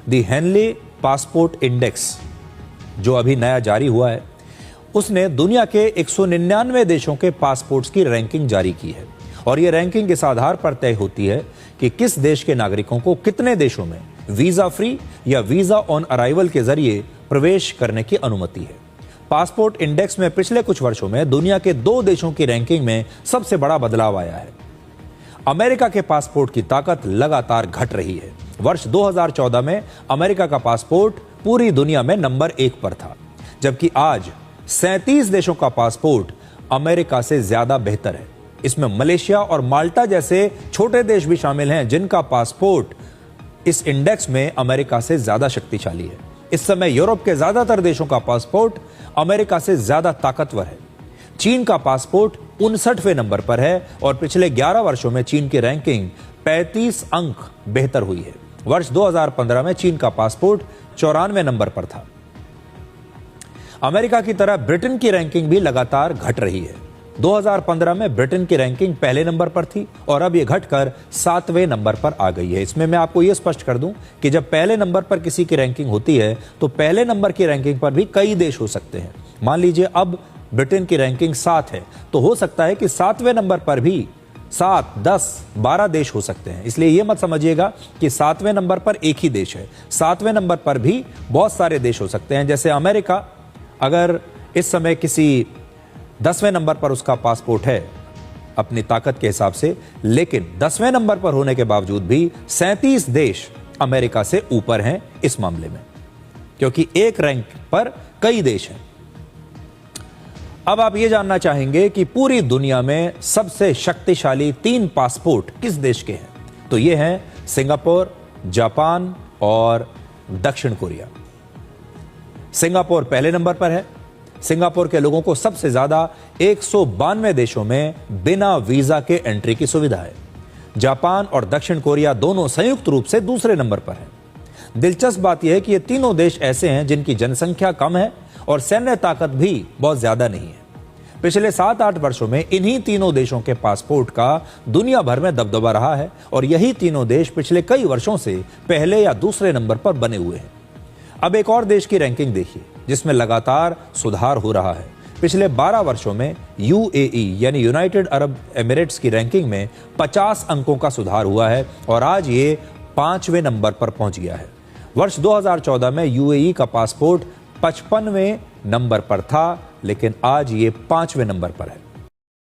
दी Henley passport index जो अभी नया जारी हुआ है, उसने दुनिया के 199 देशों के पासपोर्ट्स की रैंकिंग जारी की है और यह रैंकिंग इस आधार पर तय होती है कि किस देश के नागरिकों को कितने देशों में वीजा फ्री या वीजा ऑन अराइवल के जरिए प्रवेश करने की अनुमति है। पासपोर्ट इंडेक्स में पिछले कुछ वर्षों में दुनिया के 2 देशों की रैंकिंग में सबसे बड़ा बदलाव आया है। अमेरिका के पासपोर्ट की ताकत लगातार घट रही है। वर्ष 2014 में अमेरिका का पासपोर्ट पूरी दुनिया में नंबर 1 पर था, जबकि आज 37 देशों का पासपोर्ट अमेरिका से ज्यादा बेहतर है। इसमें मलेशिया और माल्टा जैसे छोटे देश भी शामिल हैं जिनका पासपोर्ट इस इंडेक्स में अमेरिका से ज्यादा शक्तिशाली है। इस समय यूरोप के ज्यादातर देशों का पासपोर्ट अमेरिका से ज्यादा ताकतवर है। चीन का पासपोर्ट 59वें नंबर पर है और पिछले 11 वर्षों में चीन की रैंकिंग 35 अंक बेहतर हुई है। वर्ष 2015 में चीन का पासपोर्ट 94वें नंबर पर था। अमेरिका की तरह ब्रिटेन की रैंकिंग भी लगातार घट रही है। 2015 में ब्रिटेन की रैंकिंग पहले नंबर पर थी और अब यह घटकर 7वें नंबर पर आ गई है। इसमें मैं आपको यह स्पष्ट कर दूं कि जब पहले नंबर पर किसी की रैंकिंग होती है तो पहले नंबर की रैंकिंग पर भी कई देश हो सकते हैं। मान लीजिए अब ब्रिटेन की रैंकिंग 7 है तो हो सकता है कि 7वें नंबर पर भी 7, 10, 12 देश हो सकते हैं। इसलिए यह मत समझिएगा कि 7वें नंबर पर एक ही देश है। 7वें नंबर पर भी बहुत सारे देश हो सकते हैं। जैसे अमेरिका अगर इस समय किसी 10वें नंबर पर उसका पासपोर्ट है अपनी ताकत के हिसाब से, लेकिन 10वें नंबर पर होने के बावजूद भी 37 देश अमेरिका से ऊपर हैं इस मामले में, क्योंकि एक रैंक पर कई देश हैं। अब आप यह जानना चाहेंगे कि पूरी दुनिया में सबसे शक्तिशाली 3 पासपोर्ट किस देश के हैं, तो ये हैं सिंगापुर, जापान और दक्षिण कोरिया। सिंगापुर पहले नंबर पर है। सिंगापुर के लोगों को सबसे ज्यादा 192 देशों में बिना वीजा के एंट्री की सुविधा है। जापान और दक्षिण कोरिया दोनों संयुक्त रूप से दूसरे नंबर पर हैं। दिलचस्प बात यह है कि ये तीनों देश ऐसे हैं जिनकी जनसंख्या कम है और सैन्य ताकत भी बहुत ज्यादा नहीं है। पिछले 7-8 वर्षों में इन्हीं तीनों देशों के पासपोर्ट का दुनिया भर में दबदबा रहा है और यही तीनों देश पिछले कई वर्षों से पहले या दूसरे नंबर पर बने हुए हैं। अब एक और देश की रैंकिंग देखिए जिसमें लगातार सुधार हो रहा है। पिछले 12 वर्षों में यूएई यानी यूनाइटेड अरब एमिरेट्स की रैंकिंग में 50 अंकों का सुधार हुआ है और आज ये 5वें नंबर पर पहुंच गया है। वर्ष 2014 में यूएई का पासपोर्ट 55वें नंबर पर था, लेकिन आज ये 5वें नंबर पर है।